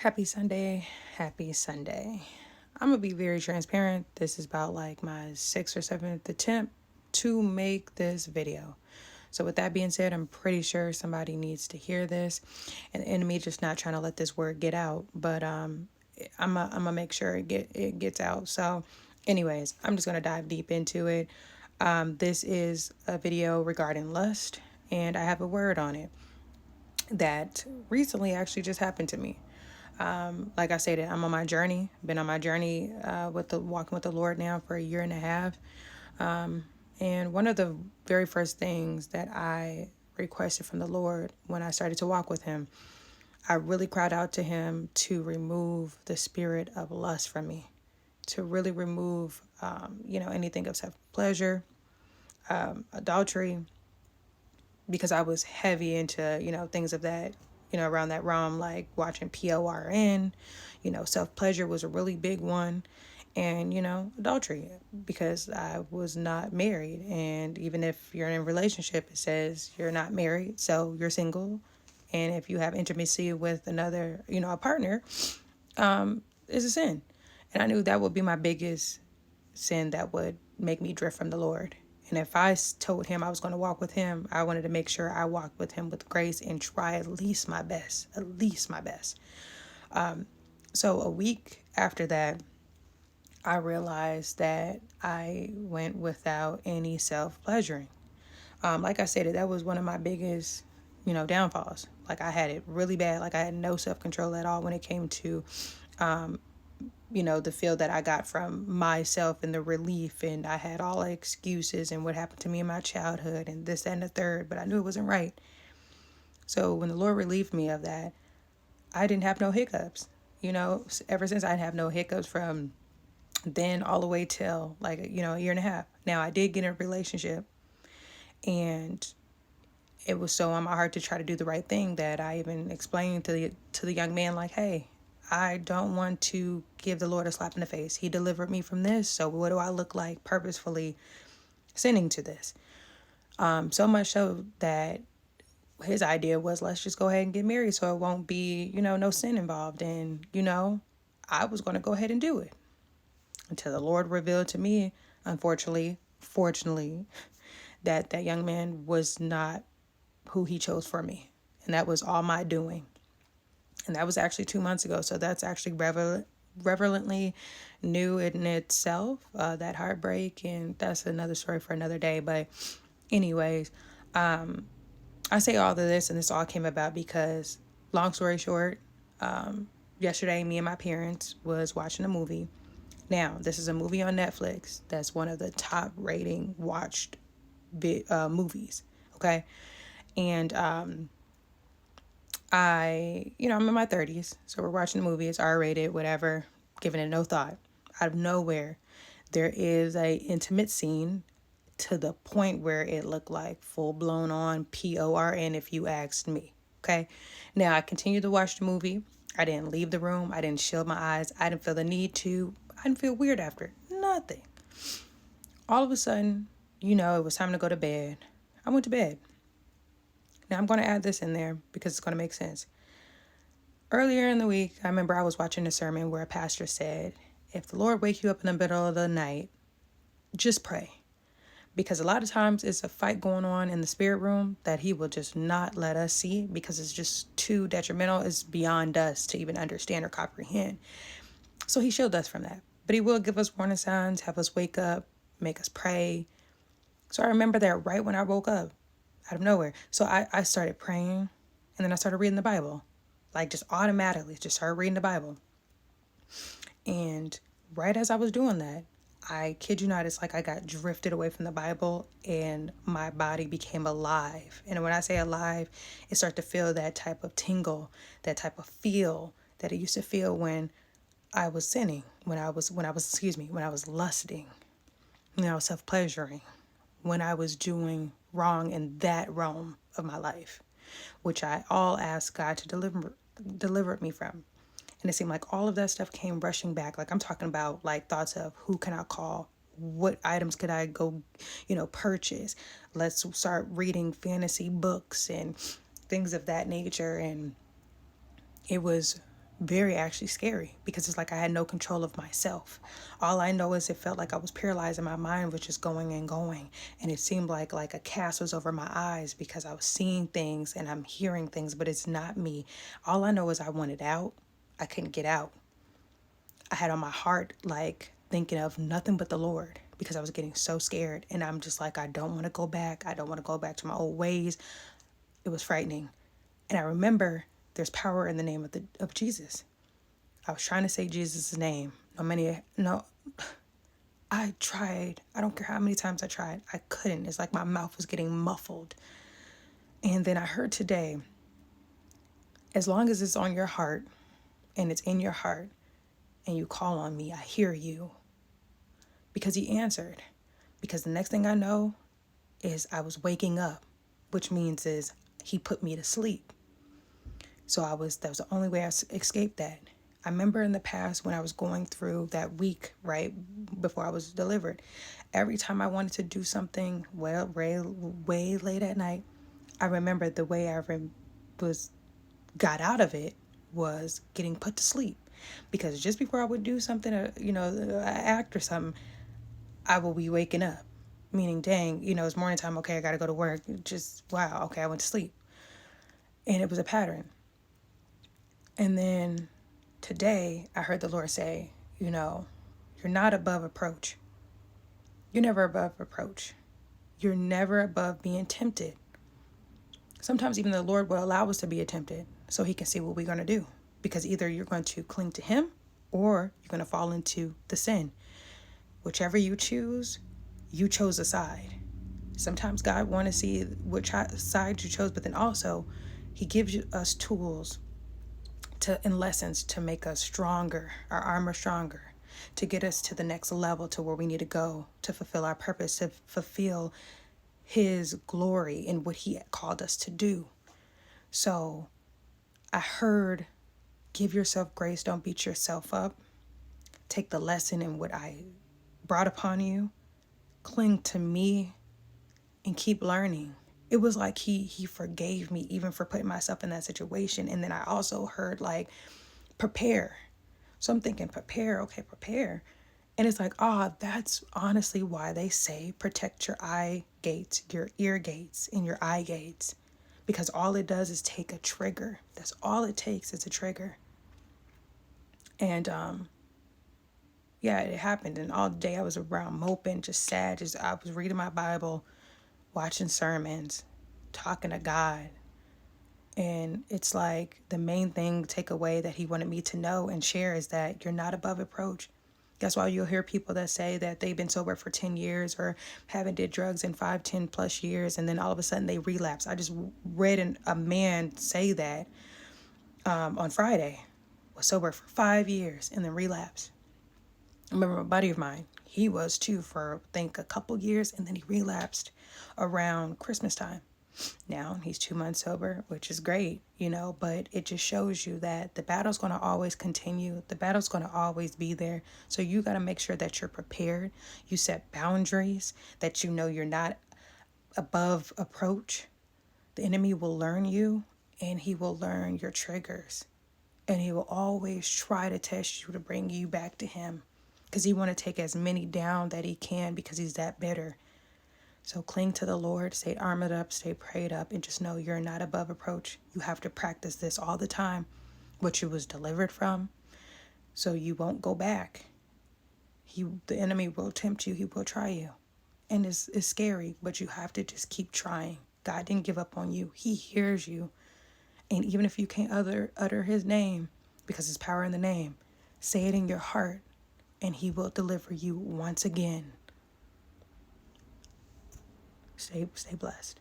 Happy Sunday. Happy Sunday. I'm going to be very transparent. This is about like my sixth or seventh attempt to make this video. So, with that being said, I'm pretty sure somebody needs to hear this. And the enemy just not trying to let this word get out. But I'm going to make sure it gets out. So, anyways, I'm just going to dive deep into it. This is a video regarding lust, and I have a word on it that recently actually just happened to me. Like I said, I'm on my journey. Been on my journey with the walking with the Lord now for a year and a half. And one of the very first things that I requested from the Lord when I started to walk with Him, I really cried out to Him to remove the spirit of lust from me, to really remove, anything of self pleasure, adultery, because I was heavy into, things of that, around that realm, like watching PORN, self pleasure was a really big one. And, adultery, because I was not married. And even if you're in a relationship, it says you're not married, so you're single. And if you have intimacy with another, a partner, it's a sin. And I knew that would be my biggest sin that would make me drift from the Lord. And if I told Him I was going to walk with Him, I wanted to make sure I walked with Him with grace and try at least my best, at least my best. So a week after that, I realized that I went without any self-pleasuring. Like I said, that was one of my biggest, downfalls. Like I had it really bad. Like I had no self-control at all when it came to the feel that I got from myself and the relief. And I had all the excuses and what happened to me in my childhood and this, that, and the third, but I knew it wasn't right. So when the Lord relieved me of that, I didn't have no hiccups. Ever since I didn't have no hiccups from then all the way till like, a year and a half. Now I did get in a relationship, and it was so on my heart to try to do the right thing that I even explained to the young man, like, hey, I don't want to give the Lord a slap in the face. He delivered me from this. So what do I look like purposefully sinning to this? So much so that his idea was, let's just go ahead and get married so it won't be, no sin involved. And, I was going to go ahead and do it until the Lord revealed to me, fortunately, that young man was not who He chose for me. And that was all my doing. And that was actually 2 months ago. So that's actually relevantly new in itself, that heartbreak. And that's another story for another day. But anyways, I say all of this, and this all came about because, long story short, yesterday me and my parents was watching a movie. Now, this is a movie on Netflix that's one of the top rating watched movies. Okay. And I'm in my 30s, so we're watching the movie. It's R-rated, whatever, giving it no thought. Out of nowhere, there is a intimate scene to the point where it looked like full blown on PORN if you asked me. Okay. Now I continued to watch the movie. I didn't leave the room. I didn't shield my eyes. I didn't feel the need to. I didn't feel weird after it. Nothing. All of a sudden, it was time to go to bed. I went to bed. Now I'm going to add this in there because it's going to make sense. Earlier in the week, I remember I was watching a sermon where a pastor said, if the Lord wakes you up in the middle of the night, just pray. Because a lot of times it's a fight going on in the spirit room that He will just not let us see because it's just too detrimental. It's beyond us to even understand or comprehend. So He shielded us from that. But He will give us warning signs, have us wake up, make us pray. So I remember that right when I woke up, out of nowhere. So I started praying, and then I started reading the Bible. Like just automatically, just started reading the Bible. And right as I was doing that, I kid you not, it's like I got drifted away from the Bible and my body became alive. And when I say alive, it started to feel that type of tingle, that type of feel that it used to feel when I was sinning, when I was lusting, when I was self-pleasuring, when I was doing wrong in that realm of my life, which I all asked God to deliver me from. And it seemed like all of that stuff came rushing back. Like I'm talking about like thoughts of who can I call? What items could I go, purchase? Let's start reading fantasy books and things of that nature. And it was very actually scary, because it's like I had no control of myself. All I know is it felt like I was paralyzed and my mind was just going and going. And it seemed like a cast was over my eyes, because I was seeing things and I'm hearing things, but it's not me. All I know is I wanted out. I couldn't get out. I had on my heart, like, thinking of nothing but the Lord, because I was getting so scared. And I'm just like, I don't want to go back. I don't want to go back to my old ways. It was frightening. And I remember there's power in the name of Jesus. I was trying to say Jesus' name. I tried. I don't care how many times I tried. I couldn't. It's like my mouth was getting muffled. And then I heard today, as long as it's on your heart and it's in your heart and you call on me, I hear you. Because he answered. Because the next thing I know is I was waking up, which means is he put me to sleep. So that was the only way I escaped that. I remember in the past when I was going through that week, right before I was delivered, every time I wanted to do something, way late at night, I remember the way I got out of it was getting put to sleep. Because just before I would do something, act or something, I will be waking up. Meaning, dang, it's morning time. Okay, I got to go to work. Just, wow, okay, I went to sleep. And it was a pattern. And then today, I heard the Lord say, you're not above approach. You're never above approach. You're never above being tempted. Sometimes even the Lord will allow us to be tempted so he can see what we're going to do. Because either you're going to cling to him or you're going to fall into the sin. Whichever you choose, you chose a side. Sometimes God wants to see which side you chose, but then also he gives us tools and lessons to make us stronger, our armor stronger, to get us to the next level, to where we need to go, to fulfill our purpose, to fulfill his glory in what he called us to do. So I heard, give yourself grace, don't beat yourself up. Take the lesson in what I brought upon you, cling to me, and keep learning. It was like he forgave me even for putting myself in that situation. And then I also heard, like, prepare. So I'm thinking, prepare, okay, prepare. And it's like, that's honestly why they say protect your eye gates, your ear gates, and your eye gates. Because all it does is take a trigger. That's all it takes is a trigger. And yeah, it happened. And all day I was around moping, just sad. I was reading my Bible, watching sermons, talking to God. And it's like the main takeaway that he wanted me to know and share is that you're not above reproach. That's why you'll hear people that say that they've been sober for 10 years or haven't did drugs in 5, 10 plus years, and then all of a sudden they relapse. I just read a man say that on Friday, was sober for 5 years and then relapsed. I remember a buddy of mine, he was too for, I think, a couple years, and then he relapsed around Christmas time. Now he's 2 months sober, which is great, but it just shows you that the battle's going to always continue. The battle's going to always be there. So you got to make sure that you're prepared. You set boundaries, that you're not above approach. The enemy will learn you, and he will learn your triggers. And he will always try to test you to bring you back to him, because he want to take as many down that he can, because he's that bitter. So cling to the Lord, stay armored up, stay prayed up, and just know you're not above approach. You have to practice this all the time, what you was delivered from, so you won't go back. The enemy will tempt you. He will try you. And it's scary, but you have to just keep trying. God didn't give up on you. He hears you. And even if you can't utter his name, because there's power in the name, say it in your heart, and he will deliver you once again. Stay blessed.